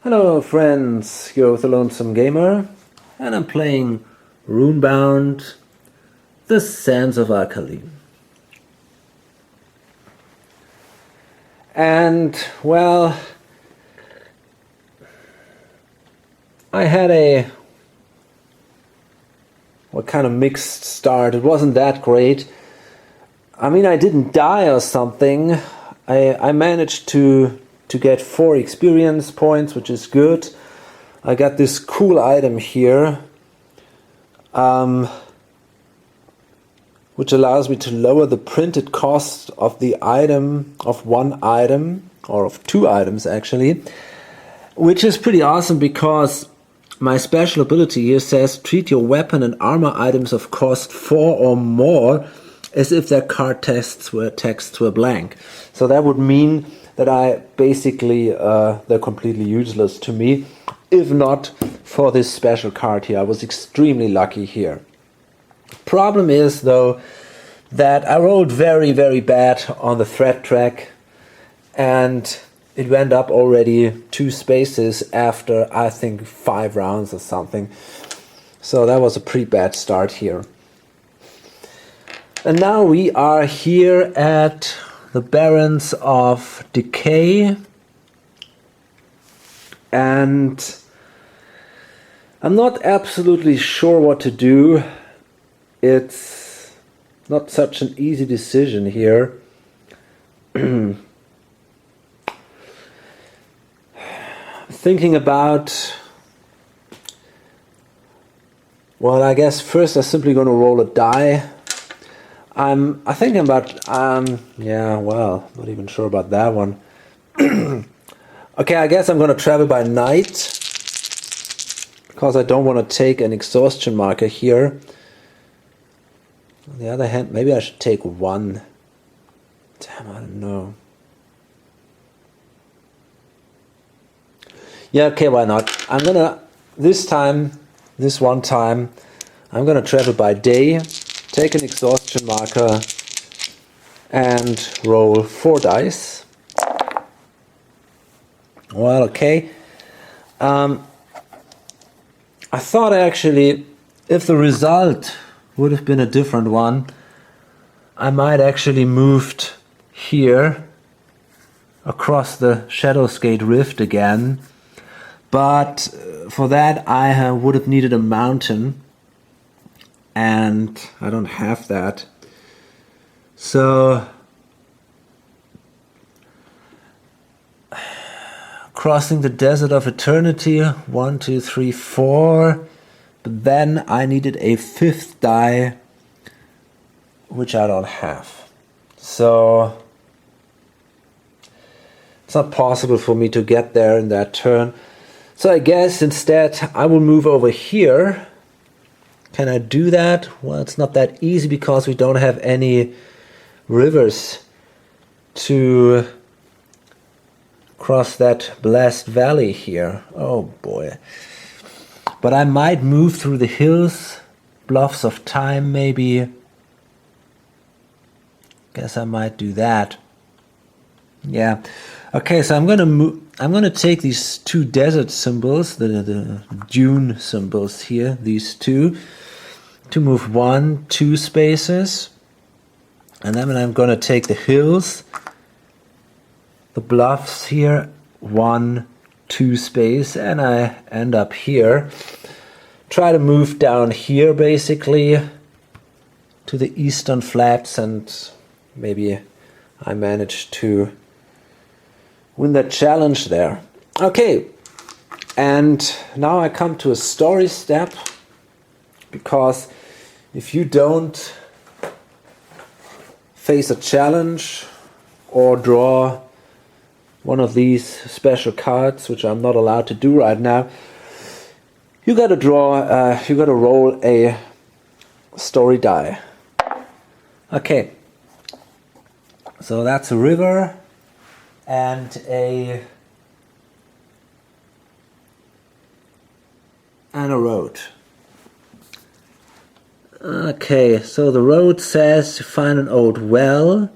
Hello friends, you're the Lonesome Gamer, and I'm playing Runebound, the Sands of Kalim. And, well, I had a kind of mixed start. It wasn't that great. I mean, I didn't die or something. I managed to get 4 experience points, which is good. I got this cool item here, which allows me to lower the printed cost of the item, of one item, or of 2 items actually, which is pretty awesome because my special ability here says treat your weapon and armor items of cost 4 or more as if their card texts were blank. So that would mean that I basically, they're completely useless to me, if not for this special card here. I was extremely lucky here. Problem is, though, that I rolled very, very bad on the threat track, and it went up already 2 spaces after, I think, 5 rounds or something. So that was a pretty bad start here. And now we are here at the Barrens of Decay, and I'm not absolutely sure what to do. It's not such an easy decision here. Thinking about, well, I guess first I'm simply going to roll a die. I think I'm about, yeah, well, not even sure about that one. Okay, I guess I'm going to travel by night, because I don't want to take an exhaustion marker here. On the other hand, maybe I should take 1. Damn, I don't know. Yeah, okay, why not? I'm going to, this one time, I'm going to travel by day, take an exhaustion marker, and roll 4 dice. Well, okay. I thought actually, if the result would have been a different one, I might actually moved here across the Shadowsgate Rift again. But for that I would have needed a mountain, and I don't have that. So crossing the desert of eternity, 1, 2, 3, 4. But then I needed a 5th die, which I don't have. So it's not possible for me to get there in that turn. So I guess instead I will move over here. Can I do that? Well, it's not that easy because we don't have any rivers to cross that blessed valley here. Oh boy. But I might move through the hills, bluffs of time maybe. Guess I might do that. Yeah. Okay, so I'm gonna take these 2 desert symbols, the dune symbols here, these 2, to move 1, 2 spaces. And then I'm gonna take the hills, the bluffs here, 1, 2 space, and I end up here. Try to move down here basically to the eastern flats, and maybe I manage to win that challenge there. Okay, and now I come to a story step, because if you don't face a challenge or draw one of these special cards, which I'm not allowed to do right now, you gotta roll a story die. Okay, so that's a river and a road. Okay, so the road says to find an old well.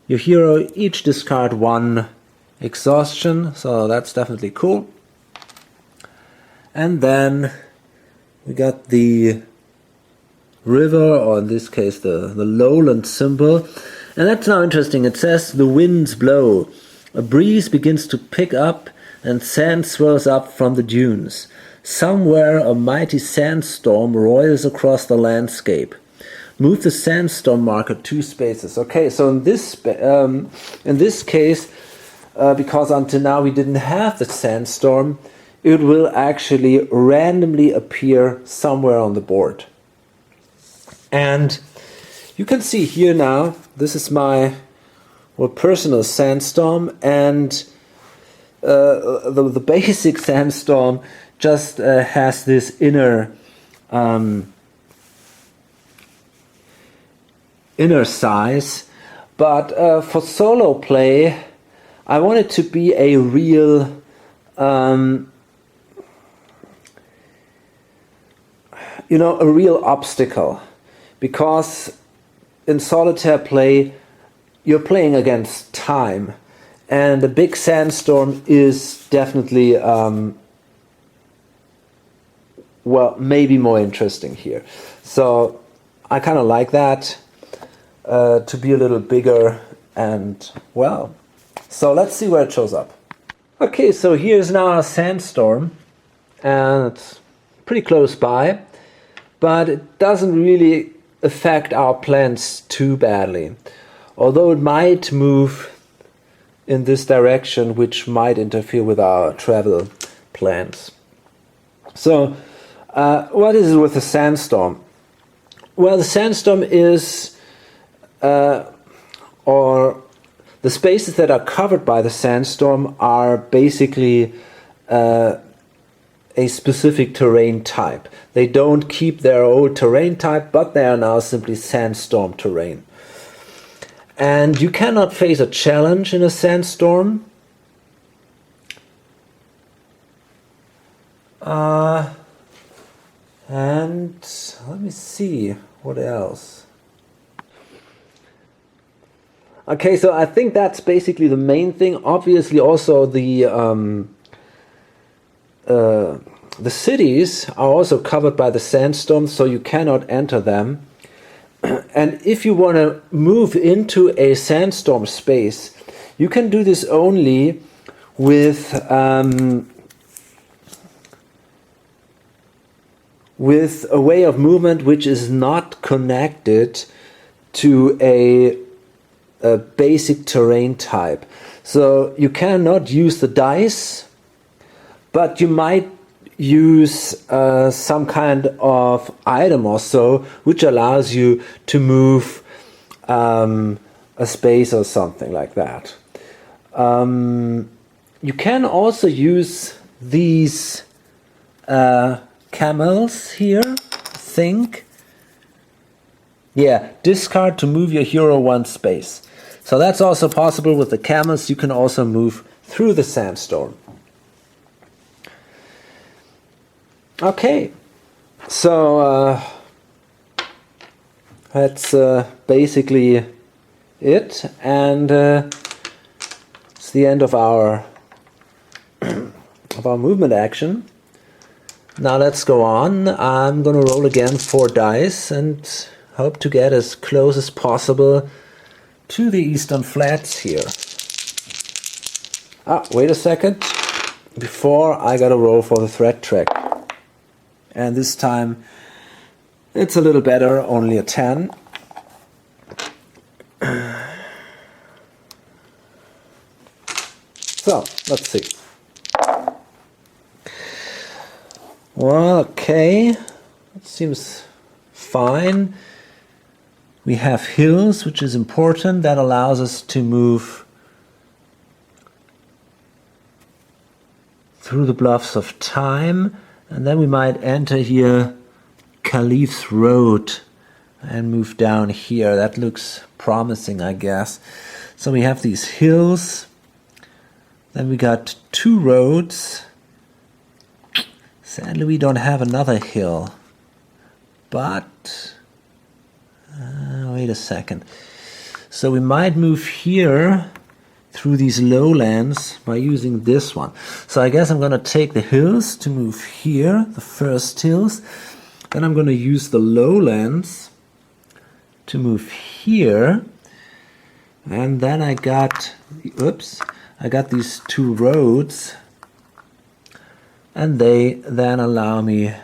Your hero each discard 1 exhaustion, so that's definitely cool. And then we got the river, or in this case the lowland symbol. And that's now interesting. It says the winds blow. A breeze begins to pick up and sand swirls up from the dunes. Somewhere a mighty sandstorm roils across the landscape. Move the sandstorm marker 2 spaces. Okay, so in this case, because until now we didn't have the sandstorm, it will actually randomly appear somewhere on the board. And you can see here now, this is my personal sandstorm, and the basic sandstorm just has this inner size, but for solo play I want it to be a real a real obstacle, because in solitaire play you're playing against time, and the big sandstorm is definitely maybe more interesting here. So I kind of like that, to be a little bigger, and so let's see where it shows up. Okay, so here's now a sandstorm, and it's pretty close by, but it doesn't really affect our plans too badly, although it might move in this direction, which might interfere with our travel plans. So what is it with the sandstorm? Well, the sandstorm is or the spaces that are covered by the sandstorm are basically a specific terrain type. They don't keep their old terrain type, but they are now simply sandstorm terrain. And you cannot face a challenge in a sandstorm. And let me see, what else? Okay, so I think that's basically the main thing. Obviously also the cities are also covered by the sandstorm, so you cannot enter them. And if you want to move into a sandstorm space, you can do this only with a way of movement which is not connected to a basic terrain type. So you cannot use the dice, but you might use some kind of item or so which allows you to move a space or something like that. You can also use these camels here, discard to move your hero 1 space. So that's also possible with the camels. You can also move through the sandstorm. Okay, so that's basically it, and it's the end of our movement action. Now let's go on. I'm gonna roll again 4 dice and hope to get as close as possible to the Eastern Flats here. Wait a second. Before, I gotta roll for the threat track. And this time it's a little better, only a 10. So, let's see. Well, okay, it seems fine. We have hills, which is important. That allows us to move through the bluffs of time. And then we might enter here Calip's Road and move down here. That looks promising, I guess. So we have these hills. Then we got 2 roads. Sadly, we don't have another hill. But wait a second. So we might move here through these lowlands by using this one. So I guess I'm going to take the hills to move here, the first hills. Then I'm going to use the lowlands to move here. And then I got, I got these two roads. And they then allow me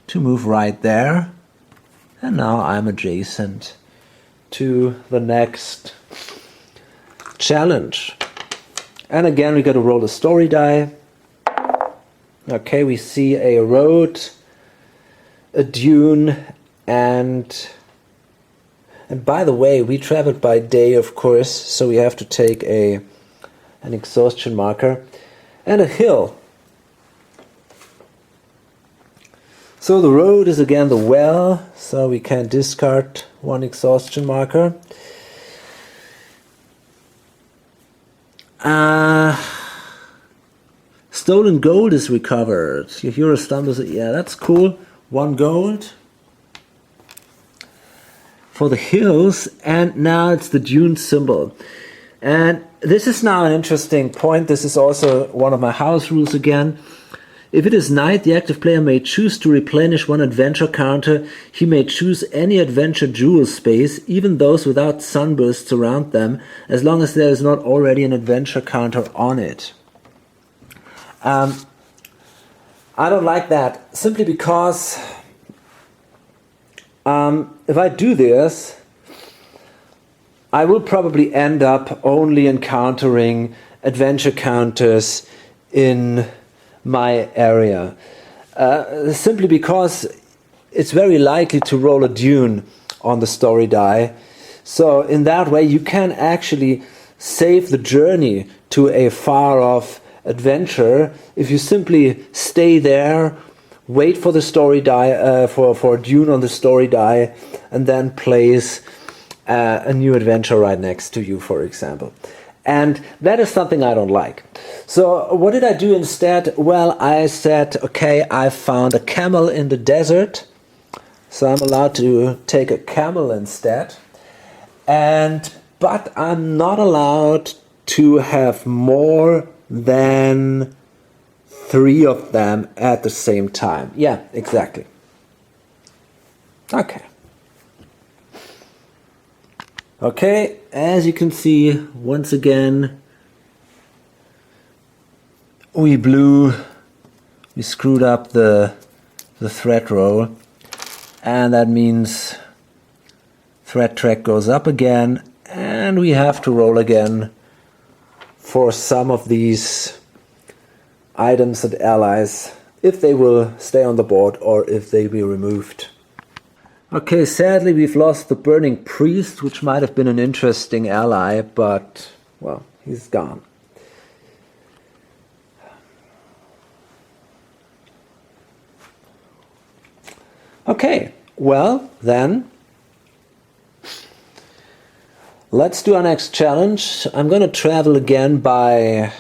to move right there. And now I'm adjacent to the next challenge. And again, we got to roll a story die. Okay, we see a road, a dune, and by the way, we traveled by day, of course, so we have to take an exhaustion marker, and a hill. So the road is again the well, so we can discard one exhaustion marker. Stolen gold is recovered. You hear a stumble, yeah, that's cool. 1 gold for the hills, and now it's the dune symbol. And this is now an interesting point. This is also one of my house rules again. If it is night, the active player may choose to replenish one adventure counter. He may choose any adventure jewel space, even those without sunbursts around them, as long as there is not already an adventure counter on it. I don't like that, simply because if I do this, I will probably end up only encountering adventure counters in my area. Simply because it's very likely to roll a dune on the story die. So in that way you can actually save the journey to a far off adventure if you simply stay there, wait for the story die, for a dune on the story die, and then place a new adventure right next to you, for example. And that is something I don't like. So what did I do instead? Well, I said, okay, I found a camel in the desert, so I'm allowed to take a camel instead. But I'm not allowed to have more than 3 of them at the same time. Yeah, exactly. Okay, as you can see, once again, we screwed up the threat roll, and that means threat track goes up again, and we have to roll again for some of these items and allies, if they will stay on the board or if they be removed. Okay, sadly we've lost the Burning Priest, which might have been an interesting ally, but, well, he's gone. Okay, well, then, let's do our next challenge. I'm going to travel again by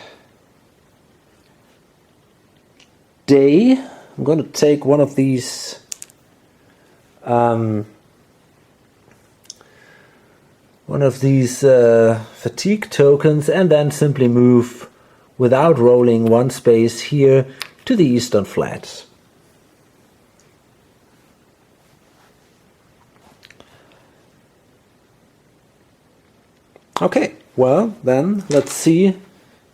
day. I'm going to take one of these fatigue tokens and then simply move without rolling 1 space here to the eastern flats. Okay, well then let's see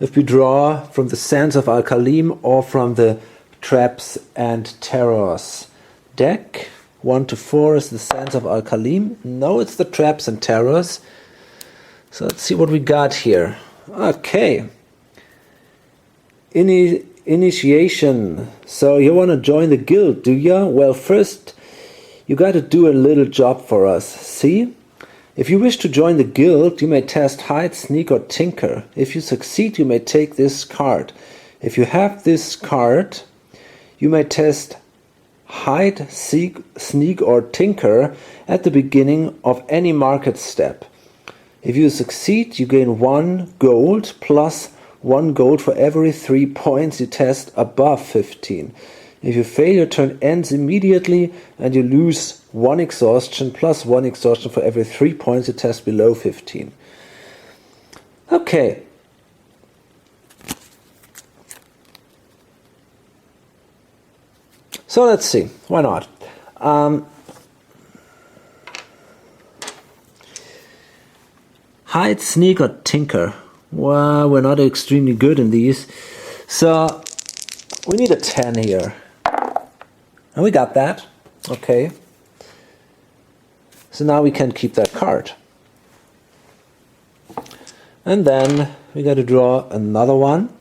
if we draw from the Sands of Kalim or from the Traps and Terrors deck. 1 to 4 is the Sands of Kalim. No, it's the Traps and Terrors. So let's see what we got here. Okay. Initiation. So you want to join the guild, do you? Well, first you got to do a little job for us. See? If you wish to join the guild, you may test Hide, Sneak or Tinker. If you succeed, you may take this card. If you have this card, you may test Hide, Sneak or Tinker at the beginning of any market step. If you succeed, you gain 1 gold plus 1 gold for every 3 points you test above 15. If you fail, your turn ends immediately and you lose 1 exhaustion plus 1 exhaustion for every 3 points you test below 15. Okay, So let's see, why not? Hide, sneak, or tinker. Well, we're not extremely good in these. So we need a 10 here. And we got that. Okay. So now we can keep that card. And then we got to draw another one.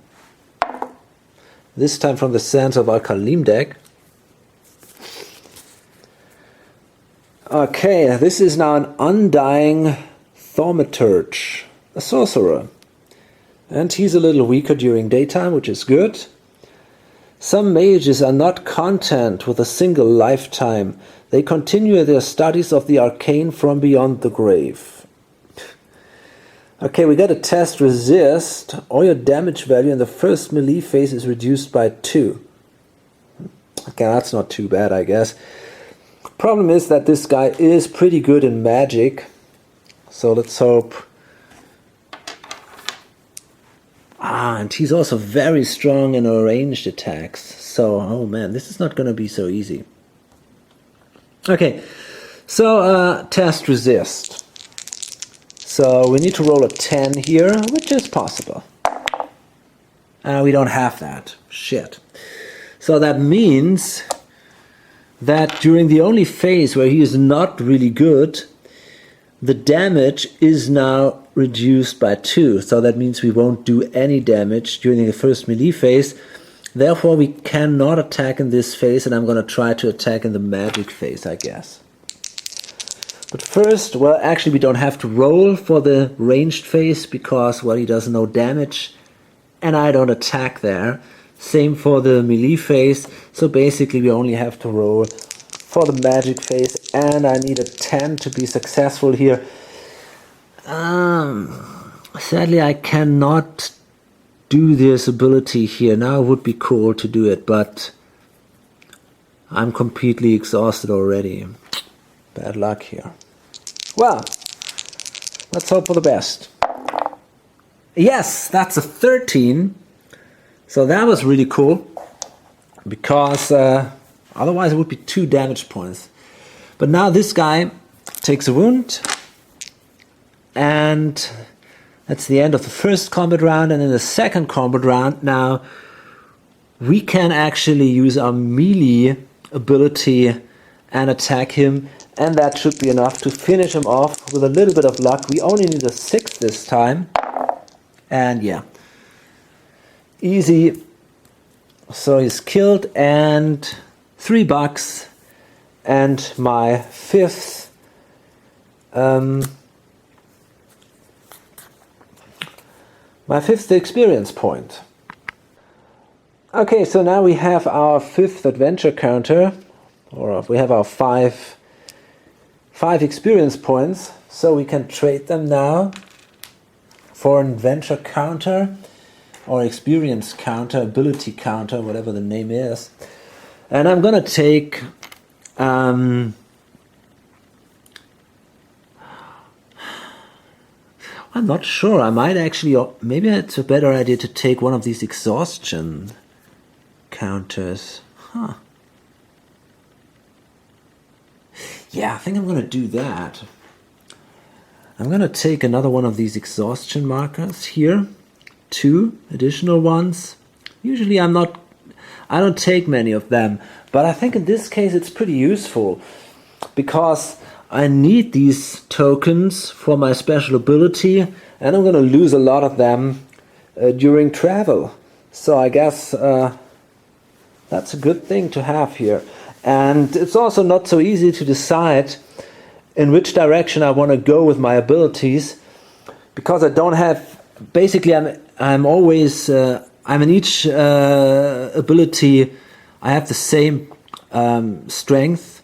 This time from the sands of our Kalim deck. Okay, this is now an undying thaumaturge, a sorcerer. And he's a little weaker during daytime, which is good. Some mages are not content with a single lifetime. They continue their studies of the arcane from beyond the grave. Okay, we got a test resist. All your damage value in the first melee phase is reduced by 2. Okay, that's not too bad, I guess. Problem is that this guy is pretty good in magic. So let's hope. And he's also very strong in ranged attacks. So, oh man, this is not going to be so easy. Okay, so test resist. So we need to roll a 10 here, which is possible. We don't have that. Shit. So that means that during the only phase where he is not really good, the damage is now reduced by 2. So that means we won't do any damage during the first melee phase. Therefore, we cannot attack in this phase, and I'm going to try to attack in the magic phase, I guess. But first, well, actually we don't have to roll for the ranged phase because, well, he does no damage and I don't attack there. Same for the melee phase, so basically we only have to roll for the magic phase, and I need a 10 to be successful here. Sadly I cannot do this ability here. Now it would be cool to do it, but I'm completely exhausted already. Bad luck here. Well, let's hope for the best. Yes, that's a 13. So that was really cool, because otherwise it would be 2 damage points. But now this guy takes a wound, and that's the end of the first combat round. And in the second combat round now, we can actually use our melee ability and attack him, and that should be enough to finish him off with a little bit of luck. We only need a 6 this time, and yeah, easy. So he's killed, and $3, and my fifth experience point. Okay, so now we have our 5th adventure counter, or we have our five experience points, so we can trade them now for an adventure counter or experience counter, ability counter, whatever the name is. And I'm gonna take I'm not sure, I might actually, maybe it's a better idea to take one of these exhaustion counters. Huh. Yeah, I think I'm going to do that. I'm going to take another one of these exhaustion markers here. 2 additional ones. Usually I don't take many of them, but I think in this case it's pretty useful, because I need these tokens for my special ability, and I'm going to lose a lot of them during travel. So I guess that's a good thing to have here. And it's also not so easy to decide in which direction I want to go with my abilities, because I don't have, basically I'm always, I'm in each ability, I have the same strength.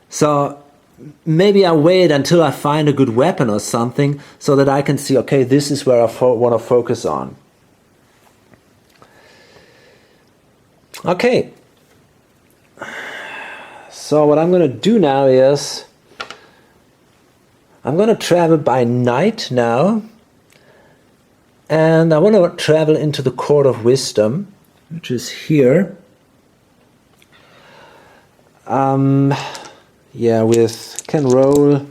So maybe I wait until I find a good weapon or something, so that I can see, okay, this is where I want to focus on. Okay. So what I'm going to do now is, I'm going to travel by night now, and I want to travel into the Court of Wisdom, which is here. Yeah, with can roll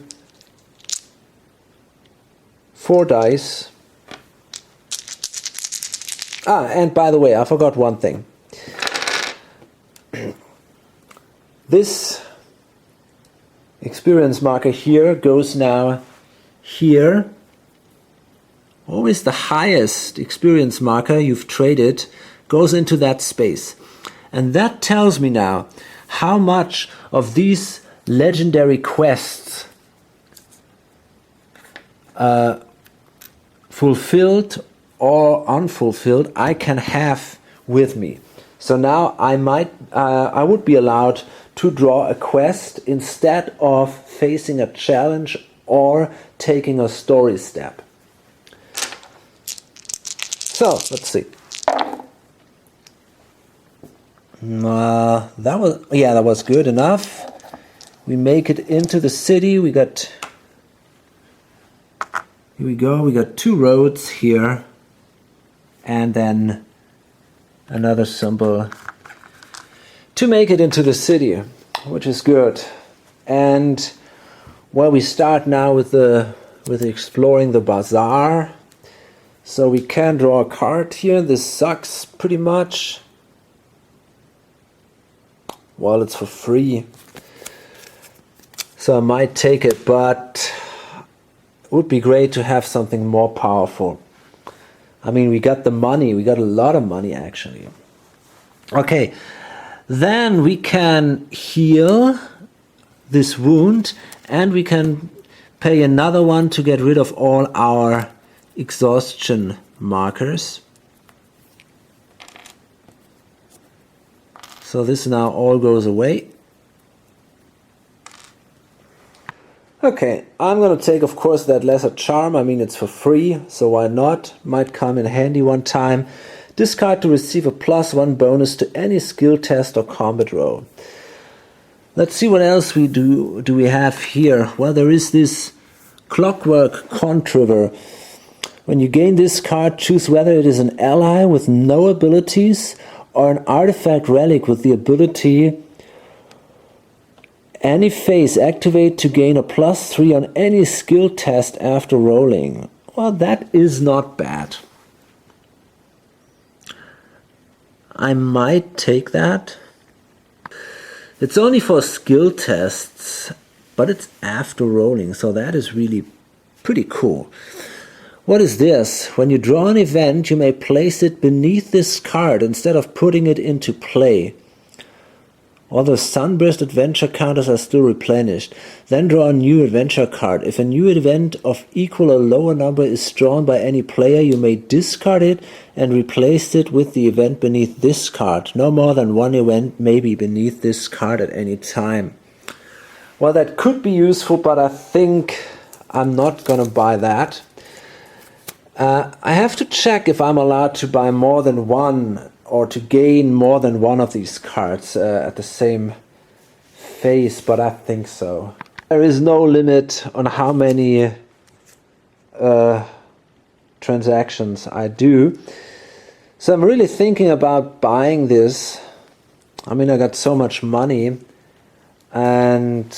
4 dice. And by the way, I forgot one thing. This experience marker here goes now here. Always the highest experience marker you've traded goes into that space. And that tells me now how much of these legendary quests fulfilled or unfulfilled I can have with me. So now I would be allowed to draw a quest instead of facing a challenge or taking a story step. So let's see. That was good enough. We make it into the city. Here we go. We got 2 roads here, and then another symbol to make it into the city, which is good. And well, we start now with exploring the bazaar. So we can draw a card here. This sucks pretty much. Well, it's for free, so I might take it, but it would be great to have something more powerful. I mean, we got the money, we got a lot of money actually. Okay, then we can heal this wound, and we can pay another one to get rid of all our exhaustion markers. So this now all goes away. Okay, I'm going to take, of course, that lesser charm. I mean, it's for free, so why not? Might come in handy one time. Discard to receive a +1 bonus to any skill test or combat roll. Let's see what else we do we have here. Well, there is this Clockwork Contriver. When you gain this card, choose whether it is an ally with no abilities or an artifact relic with the ability any phase activate to gain a +3 on any skill test after rolling. Well, that is not bad. I might take that. It's only for skill tests, but it's after rolling, so that is really pretty cool. What is this? When you draw an event, you may place it beneath this card instead of putting it into play. All the Sunburst adventure counters are still replenished. Then draw a new adventure card. If a new event of equal or lower number is drawn by any player, you may discard it and replace it with the event beneath this card. No more than one event may be beneath this card at any time. Well, that could be useful, but I think I'm not going to buy that. I have to check if I'm allowed to buy more than one or to gain more than one of these cards at the same phase, but I think so. There is no limit on how many transactions I do. So I'm really thinking about buying this. I mean, I got so much money. And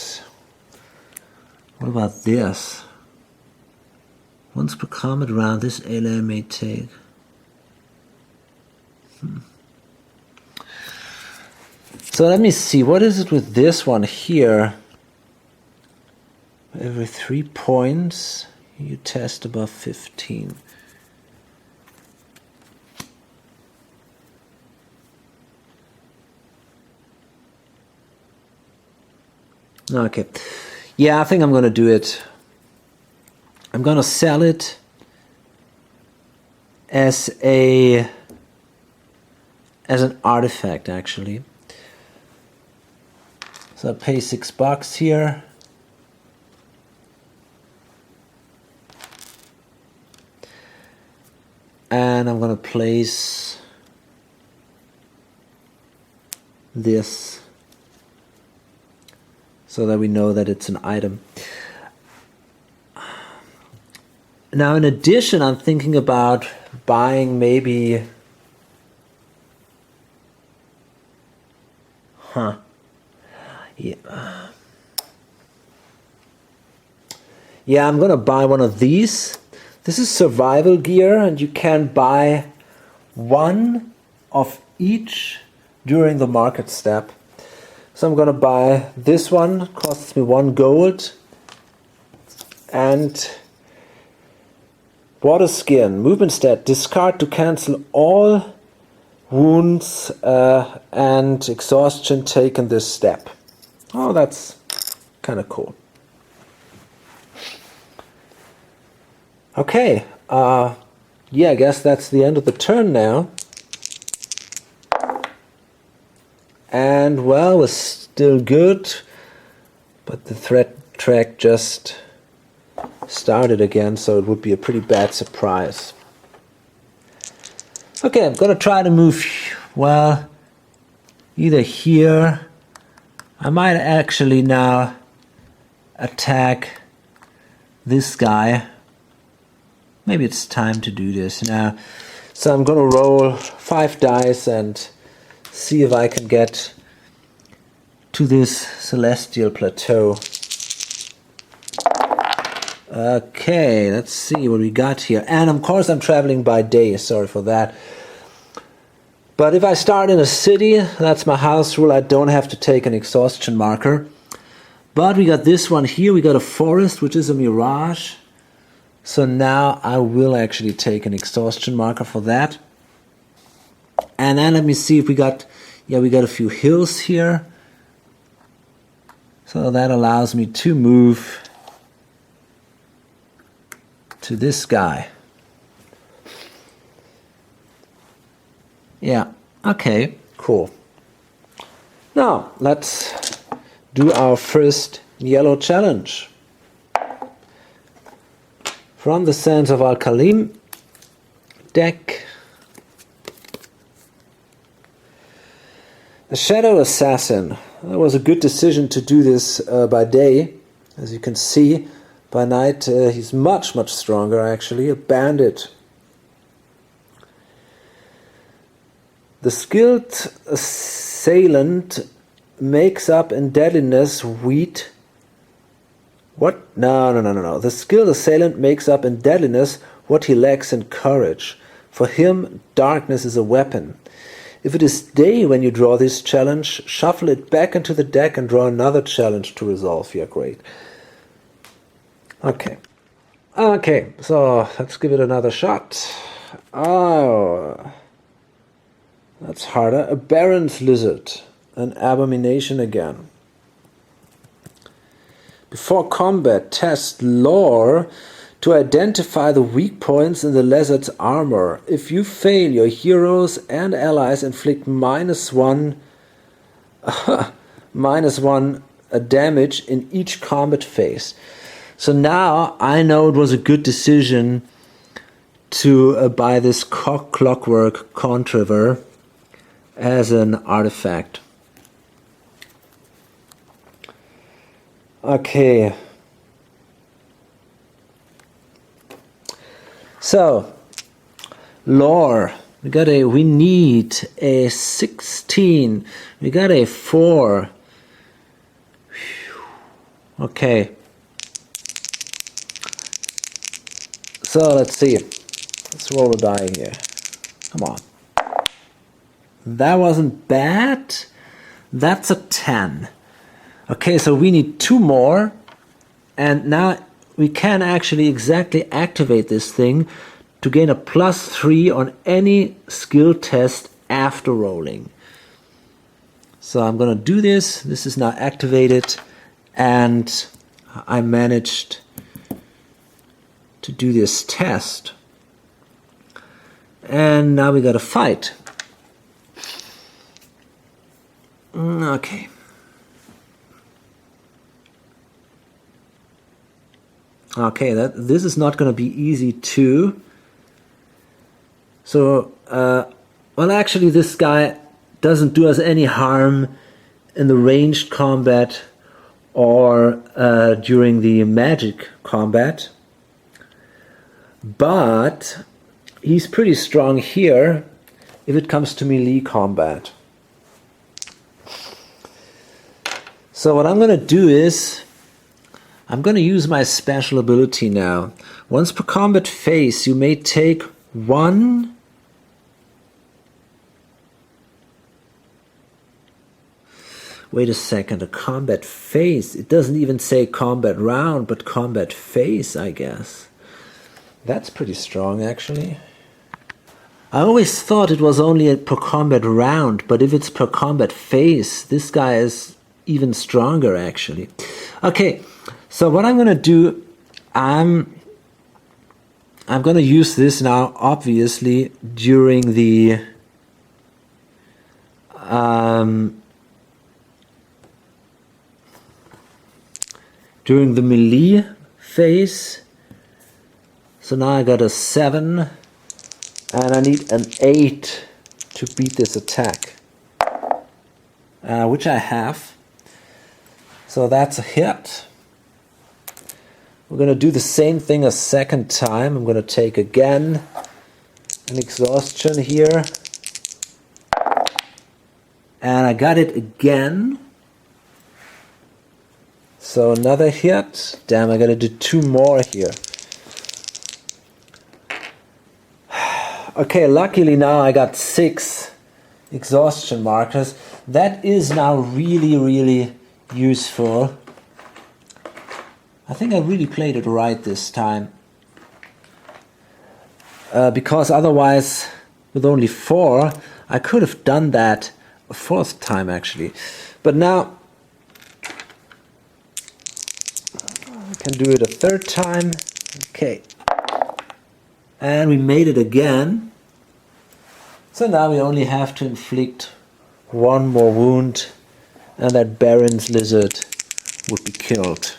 what about this? Once per combat round, this ally may take. So let me see, what is it with this one here? Every 3 points, you test above 15. Okay. Yeah, I think I'm going to do it. I'm going to sell it as an artifact, actually. So I pay $6 here. And I'm going to place this so that we know that it's an item. Now, in addition, I'm thinking about buying maybe... Yeah. Yeah, I'm gonna buy one of these. This is survival gear, and you can buy one of each during the market step. So I'm gonna buy this one. It costs me 1 gold. And water skin, movement stat, discard to cancel all wounds and exhaustion taken this step. Oh, that's kind of cool. Okay, yeah, I guess that's the end of the turn now. And well, we're still good, but the threat track just started again, so it would be a pretty bad surprise. Okay, I'm gonna try to move, well, either here. I might actually now attack this guy. Maybe it's time to do this now. So I'm gonna roll 5 dice and see if I can get to this celestial plateau. Okay, let's see what we got here. And of course I'm traveling by day, sorry for that. But if I start in a city, that's my house rule, I don't have to take an exhaustion marker. But we got this one here, we got a forest, which is a mirage. So now I will actually take an exhaustion marker for that. And then let me see if we got, yeah, we got a few hills here. So that allows me to move to this guy. Yeah, okay, cool. Now, let's do our first yellow challenge. From the Sands of Kalim deck, the Shadow Assassin. That was a good decision to do this by day. As you can see, by night he's much stronger actually, a bandit. The skilled assailant makes up in deadliness wheat. What? No. The skilled assailant makes up in deadliness what he lacks in courage. For him, darkness is a weapon. If it is day when you draw this challenge, shuffle it back into the deck and draw another challenge to resolve. Yeah, great. Okay. Okay, so let's give it another shot. Oh, that's harder. A Baron's Lizard. An abomination again. Before combat, test lore to identify the weak points in the lizard's armor. If you fail, your heroes and allies inflict -1 -1 damage in each combat phase. So now I know it was a good decision to buy this clockwork contriver as an artifact. Okay. So, lore. We need a 16. We got a 4. Okay. So let's see. Let's roll a die here. Come on. That wasn't bad. That's a 10. Okay, so we need 2 more. And now we can actually exactly activate this thing to gain a +3 on any skill test after rolling. So I'm gonna do this. This is now activated, and I managed to do this test. And now we gotta fight. Okay. Okay, this is not going to be easy too. So, well, actually, this guy doesn't do us any harm in the ranged combat or during the magic combat. But he's pretty strong here if it comes to melee combat. So what I'm going to do is, I'm going to use my special ability now. Once per combat phase, you may take one. Wait a second, a combat phase. It doesn't even say combat round, but combat phase, I guess. That's pretty strong, actually. I always thought it was only a per combat round, but if it's per combat phase, this guy is even stronger, actually. Okay, so what I'm going to do, I'm going to use this now, obviously, during the melee phase. So now I got a 7, and I need an 8 to beat this attack, which I have. So that's a hit. We're going to do the same thing a second time. I'm going to take again an exhaustion here. And I got it again. So another hit. Damn, I got to do 2 more here. Okay, luckily now I got 6 exhaustion markers. That is now really, really useful. I think I really played it right this time. Because otherwise, with only 4, I could have done that a 4th time actually. But now, I can do it a 3rd time. Okay. And we made it again. So now we only have to inflict 1 more wound, and that Baron's lizard would be killed.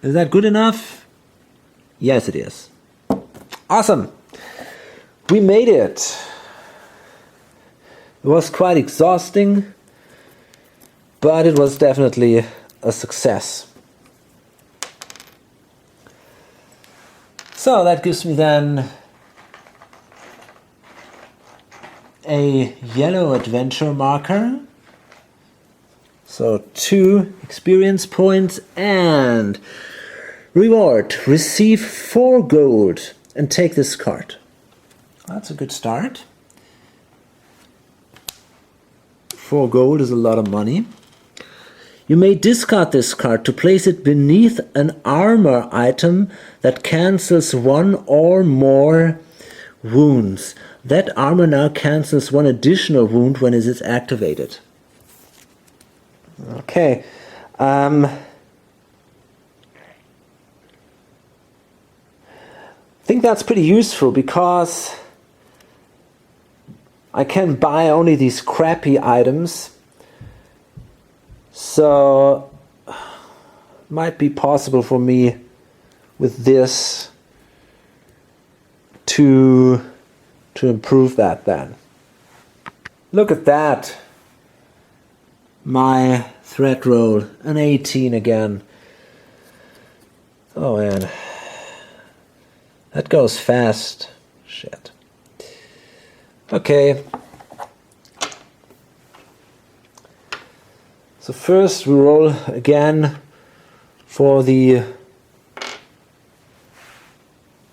Is that good enough? Yes, it is. Awesome. We made it. It was quite exhausting, but it was definitely a success. So that gives me then a yellow adventure marker. So 2 experience points and reward. Receive 4 gold and take this card. That's a good start. 4 gold is a lot of money. You may discard this card to place it beneath an armor item that cancels 1 or more wounds. That armor now cancels 1 additional wound when it is activated. Okay. I think that's pretty useful because I can buy only these crappy items. So it might be possible for me with this to improve that then. Look at that. My threat roll, an 18 again. Oh man. That goes fast. Shit. Okay. So first we roll again for the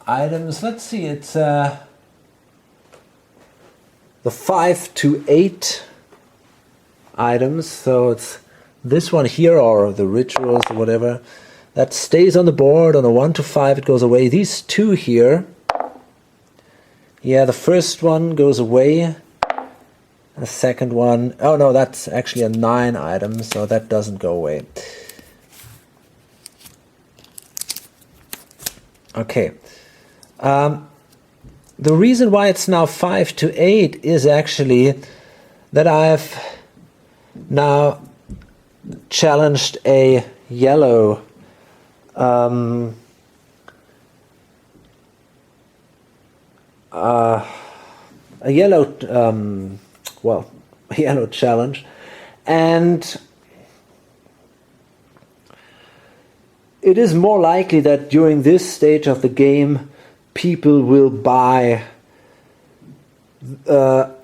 items. Let's see, it's the 5 to 8 items. So it's this one here, or the rituals or whatever, that stays on the board. On a 1 to 5 it goes away. These 2 here, yeah, the first one goes away. The second one, oh no, that's actually a 9 item, so that doesn't go away. Okay. The reason why it's now 5 to 8 is actually that I've now challenged a yellow a yellow challenge, and it is more likely that during this stage of the game people will buy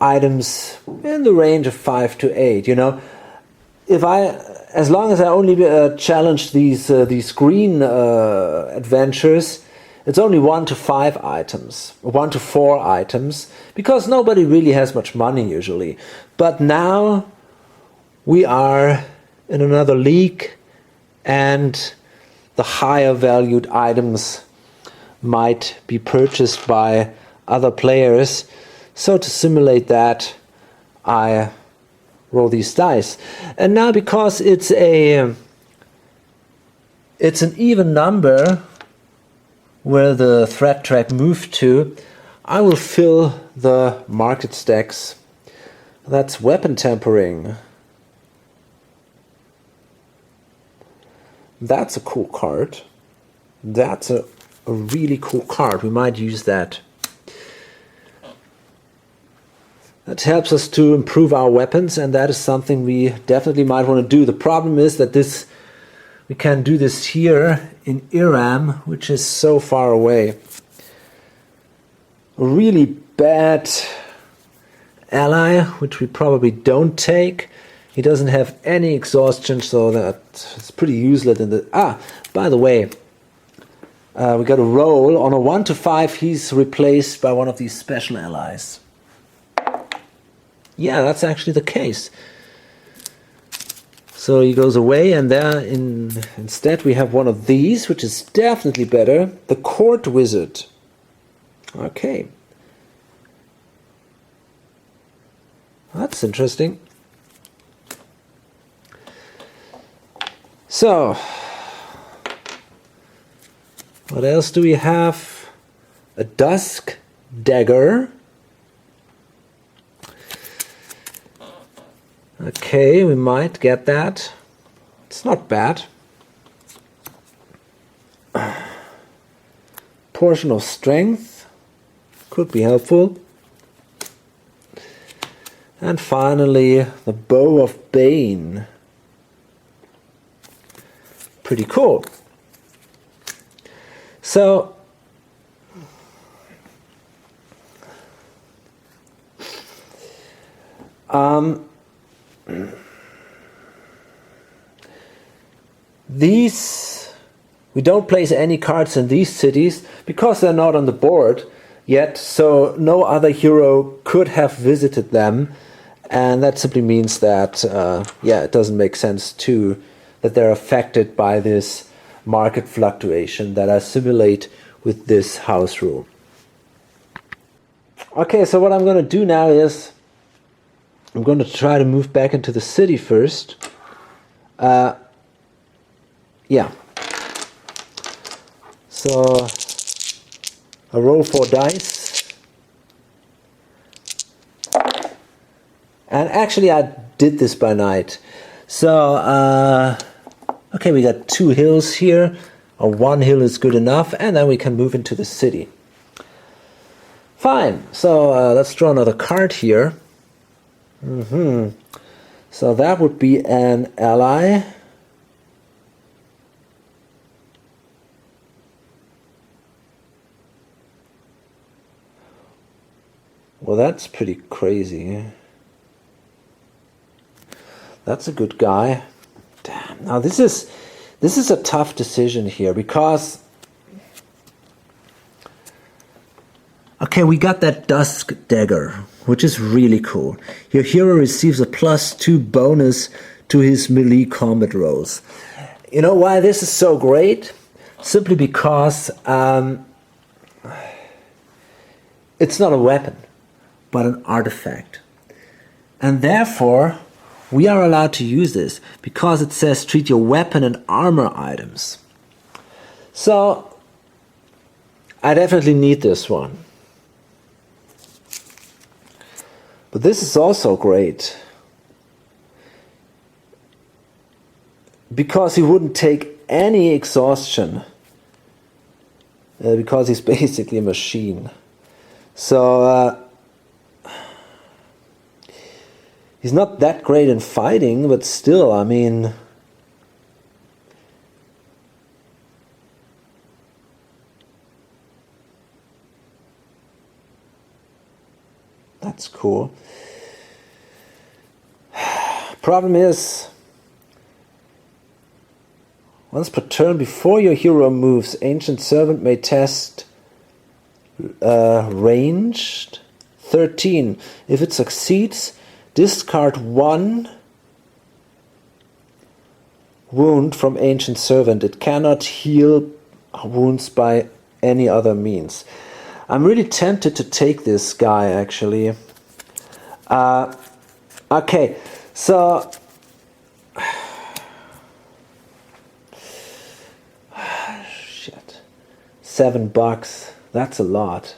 items in the range of 5 to 8. You know, as long as I only challenge these green adventures, it's only 1 to 5 items, 1 to 4 items, because nobody really has much money usually. But now we are in another league, and the higher valued items might be purchased by other players. So to simulate that, I roll these dice. And now, because it's an even number where the threat track moved to, I will fill the market stacks. That's weapon tampering. That's a cool card. That's a really cool card. We might use that. That helps us to improve our weapons, and that is something we definitely might want to do. The problem is that we can do this here in Iram, which is so far away. A really bad ally, which we probably don't take. He doesn't have any exhaustion, so that's pretty useless. By the way, we got a roll. On a 1 to 5, he's replaced by one of these special allies. Yeah, that's actually the case. So he goes away, and instead we have one of these, which is definitely better. The Court Wizard. Okay. That's interesting. So, what else do we have? A Dusk Dagger. Okay, we might get that. It's not bad. Portion of Strength could be helpful. And finally, the Bow of Bane. Pretty cool. So, we don't place any cards in these cities because they're not on the board yet, so no other hero could have visited them, and that simply means that it doesn't make sense that they're affected by this market fluctuation that I simulate with this house rule. Okay, so what I'm going to do now is I'm going to try to move back into the city first. So I roll 4 dice. And actually I did this by night. So, okay, we got 2 hills here. Or 1 hill is good enough. And then we can move into the city. Fine. So let's draw another card here. So that would be an ally. Well, that's pretty crazy. That's a good guy. Damn. Now this is a tough decision here because okay, we got that Dusk Dagger, which is really cool. Your hero receives a +2 bonus to his melee combat rolls. You know why this is so great? Simply because it's not a weapon, but an artifact. And therefore, we are allowed to use this because it says treat your weapon and armor items. So, I definitely need this one. But this is also great because he wouldn't take any exhaustion because he's basically a machine. So he's not that great in fighting, but still, I mean, That's cool. Problem is, once per turn before your hero moves, Ancient Servant may test ranged 13. If it succeeds, discard 1 wound from Ancient Servant. It cannot heal wounds by any other means. I'm really tempted to take this guy, actually. Okay, so shit, $7. That's a lot.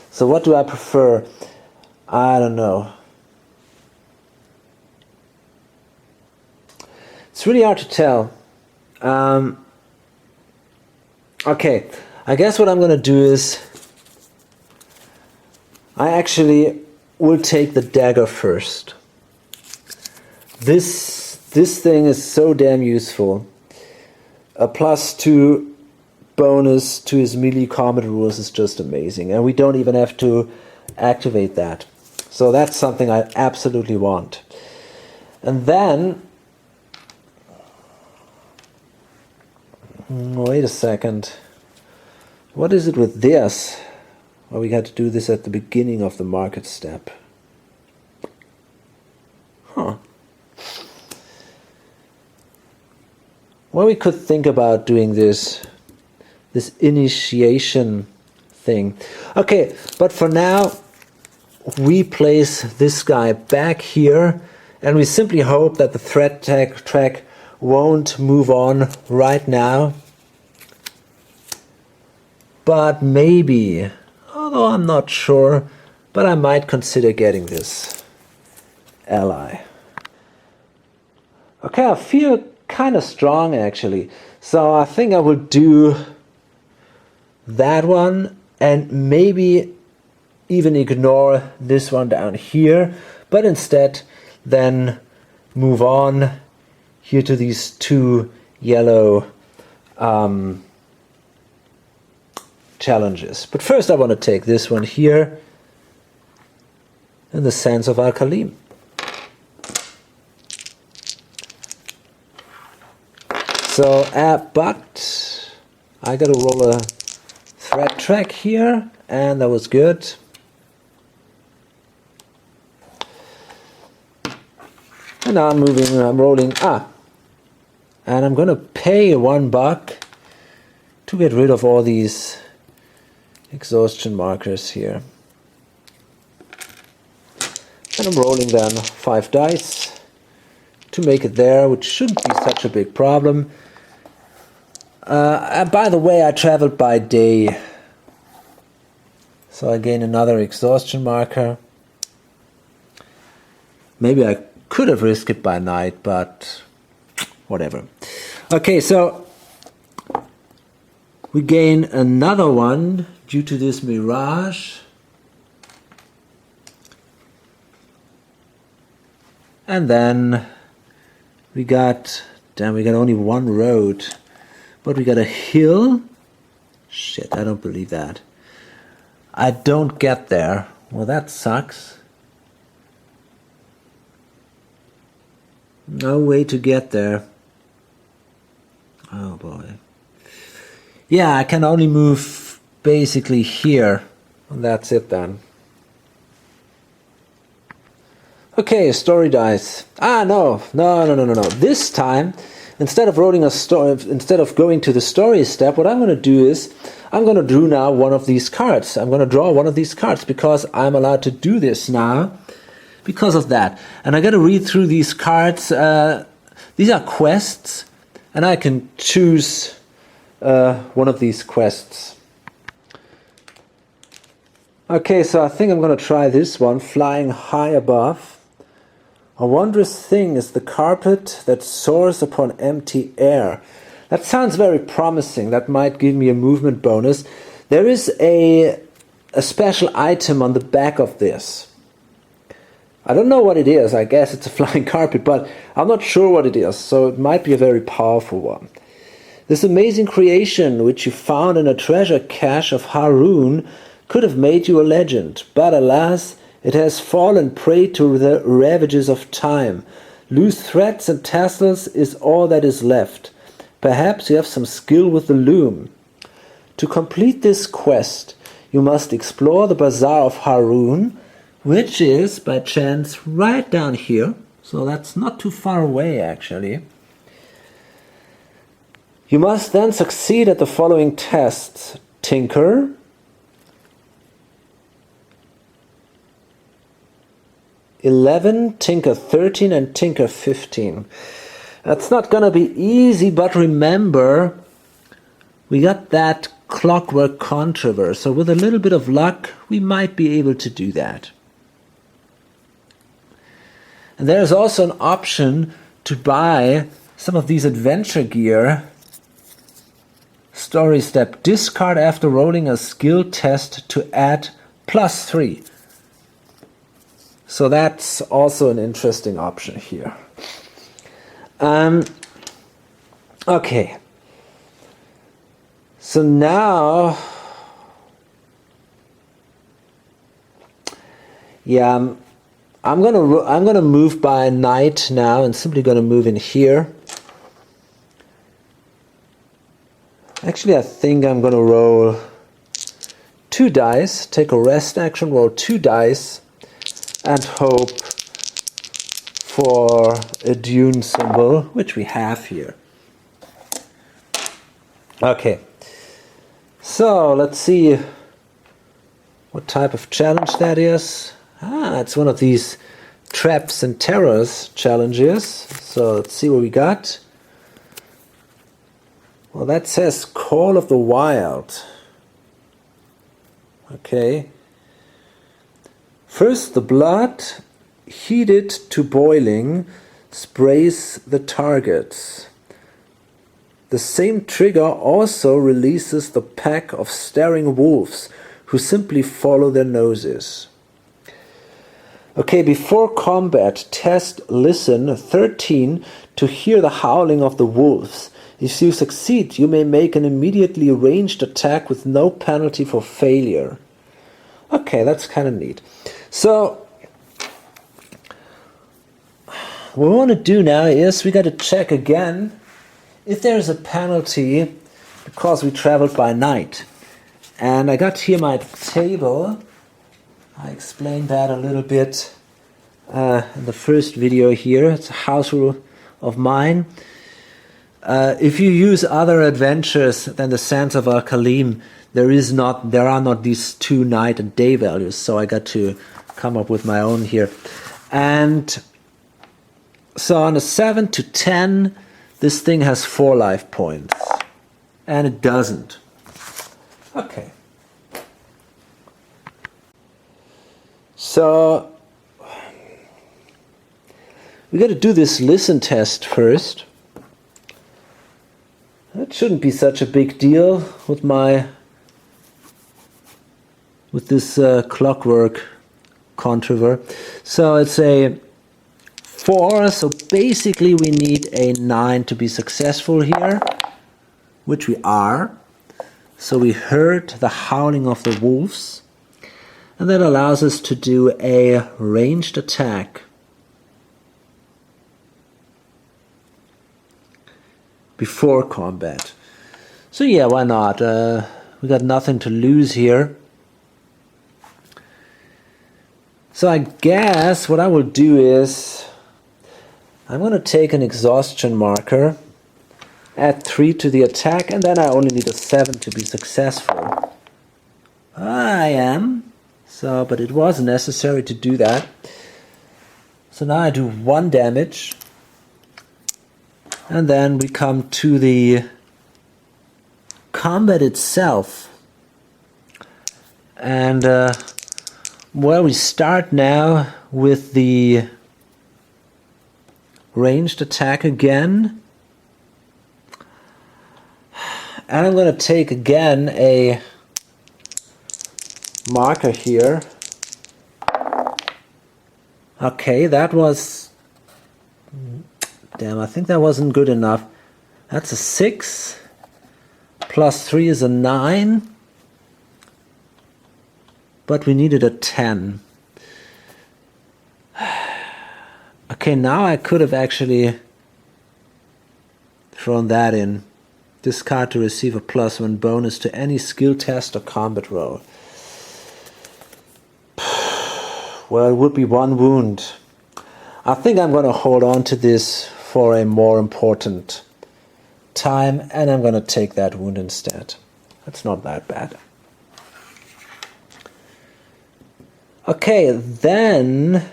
So what do I prefer? I don't know. It's really hard to tell. Okay, I guess what I'm going to do is I actually will take the dagger first. This thing is so damn useful. A +2 bonus to his melee combat rules is just amazing, and we don't even have to activate that. So that's something I absolutely want. And then, wait a second. What is it with this? Well, we had to do this at the beginning of the market step. Huh. Well, we could think about doing this initiation thing. Okay, but for now, we place this guy back here, and we simply hope that the threat track won't move on right now. But maybe, although I'm not sure, but I might consider getting this ally. Okay, I feel kind of strong actually. So I think I will do that one and maybe even ignore this one down here, but instead then move on here to these 2 yellow challenges. But first I want to take this one here in the Sands of Kalim. So, but I gotta roll a threat track here, and that was good. And now I'm rolling, and I'm gonna pay $1 to get rid of all these exhaustion markers here. And I'm rolling then 5 dice to make it there, which shouldn't be such a big problem. By the way, I traveled by day, so I gain another exhaustion marker. Maybe I could have risked it by night, but whatever. Okay, so we gain another one due to this mirage. And then we got only 1 road. But we got a hill. Shit, I don't believe that. I don't get there. Well, that sucks. No way to get there. Oh boy. Yeah, I can only move basically here. And that's it then. Okay, story dice. No. This time, instead of rolling a story, instead of going to the story step, what I'm going to do is I'm going to draw now one of these cards. I'm going to draw one of these cards because I'm allowed to do this now because of that. And I got to read through these cards. These are quests, and I can choose one of these quests. Okay, so I think I'm going to try this one, Flying High Above. A wondrous thing is the carpet that soars upon empty air. That sounds very promising. That might give me a movement bonus. There is a special item on the back of this. I don't know what it is. I guess it's a flying carpet, but I'm not sure what it is. So it might be a very powerful one. This amazing creation, which you found in a treasure cache of Harun, could have made you a legend, but alas, it has fallen prey to the ravages of time. Loose threads and tassels is all that is left. Perhaps you have some skill with the loom. To complete this quest, you must explore the bazaar of Harun, which is, by chance, right down here. So that's not too far away, actually. You must then succeed at the following tests. Tinker, Tinker 13, and Tinker 15. That's not going to be easy, but remember, we got that clockwork controver, so with a little bit of luck, we might be able to do that. And there's also an option to buy some of these adventure gear. Story step, discard after rolling a skill test to add +3. So that's also an interesting option here. Okay. So now, yeah, I'm gonna move by night now, and simply gonna move in here. Actually, I think I'm gonna roll 2 dice, take a rest action, roll 2 dice, and hope for a dune symbol, which we have here. Okay, so let's see what type of challenge that is. It's one of these traps and terrors challenges. So let's see what we got. Well, that says Call of the Wild. Okay. First, the blood, heated to boiling, sprays the targets. The same trigger also releases the pack of staring wolves who simply follow their noses. Okay, before combat, test listen 13 to hear the howling of the wolves. If you succeed, you may make an immediately ranged attack with no penalty for failure. Okay, that's kind of neat. So, what we want to do now is we got to check again if there's a penalty because we traveled by night. And I got here my table. I explained that a little bit in the first video here. It's a house rule of mine. If you use other adventures than the Sands of Kalim, there are not these 2 night and day values, so I got to come up with my own here. And so on a 7 to 10, this thing has 4 life points, and it doesn't. Okay. So we got to do this listen test first. It shouldn't be such a big deal with this clockwork controver. So it's a 4, so basically we need a 9 to be successful here, which we are. So we heard the howling of the wolves, and that allows us to do a ranged attack. Before combat. So yeah, why not? We got nothing to lose here. So I guess what I will do is I'm going to take an exhaustion marker, add 3 to the attack, and then I only need a 7 to be successful. I am. So, but it was necessary to do that. So now I do 1 damage. And then we come to the combat itself. And, well, we start now with the ranged attack again. And I'm going to take again a marker here. Okay, that was... Damn, I think that wasn't good enough. That's a 6. Plus 3 is a 9. But we needed a 10. Okay, now I could have actually thrown that in. Discard to receive a +1 bonus to any skill test or combat roll. Well, it would be 1 wound. I think I'm going to hold on to this for a more important time, and I'm going to take that wound instead. That's not that bad. Okay, then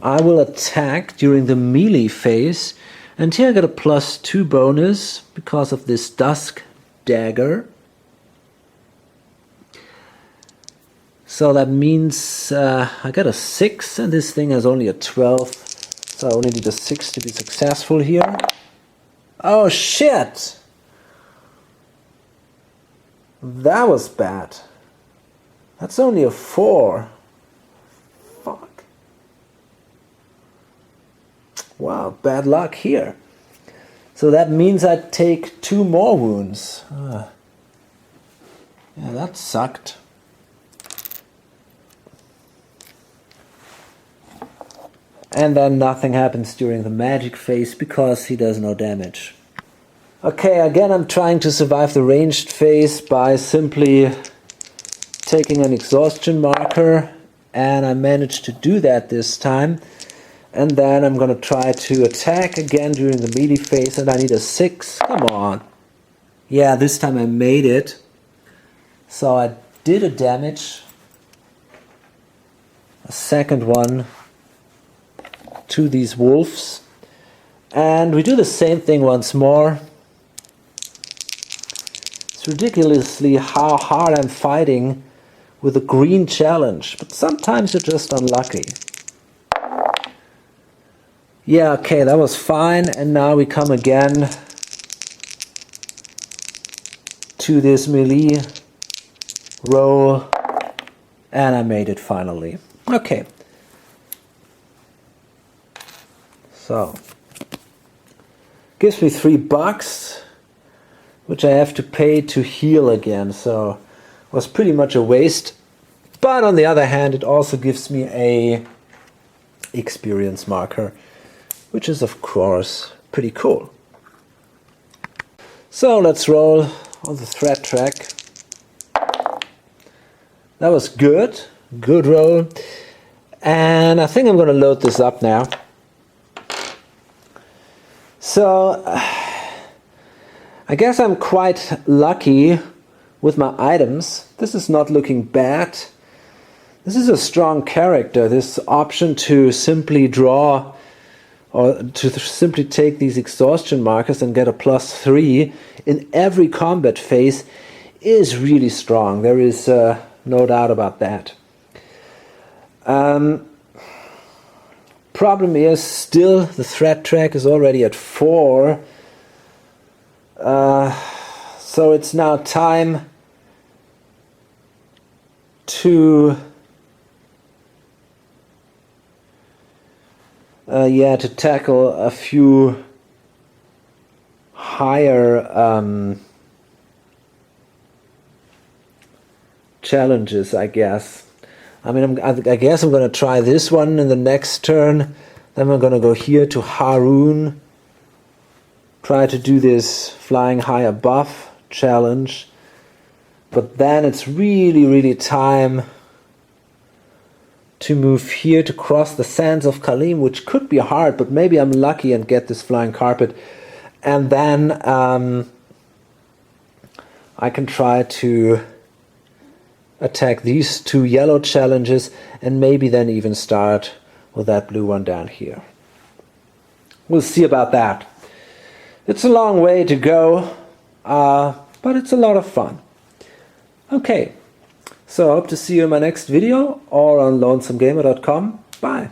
I will attack during the melee phase, and here I get a +2 bonus because of this Dusk Dagger. So that means I get a 6, and this thing has only a 12, so I only need a 6 to be successful here. Oh shit! That was bad. That's only a 4. Fuck. Wow, bad luck here. So that means I take 2 more wounds. Yeah, that sucked. And then nothing happens during the magic phase because he does no damage. Okay, again I'm trying to survive the ranged phase by simply taking an exhaustion marker, and I managed to do that this time. And then I'm going to try to attack again during the melee phase, and I need a 6. Come on. Yeah, this time I made it. So I did a damage. A second one to these wolves. And we do the same thing once more. It's ridiculously how hard I'm fighting with a green challenge, but sometimes you're just unlucky. Yeah, okay, that was fine, and now we come again to this melee roll, and I made it finally. Okay. So, gives me $3, which I have to pay to heal again, so it was pretty much a waste. But on the other hand, it also gives me a experience marker, which is of course pretty cool. So let's roll on the threat track. That was good, good roll. And I think I'm going to load this up now. So I guess I'm quite lucky with my items. This is not looking bad. This is a strong character. This option to simply draw or to simply take these exhaustion markers and get a +3 in every combat phase is really strong. There is no doubt about that. Problem is still the threat track is already at 4. So it's now time to to tackle a few higher challenges, I guess. I mean, I guess I'm going to try this one in the next turn. Then we're going to go here to Haroon. Try to do this flying high above challenge. But then it's really time to move here to cross the sands of Kalim, which could be hard, but maybe I'm lucky and get this flying carpet. And then I can try to attack these 2 yellow challenges and maybe then even start with that blue one down here. We'll see about that. It's a long way to go, but it's a lot of fun. Okay, so I hope to see you in my next video or on lonesomegamer.com. Bye.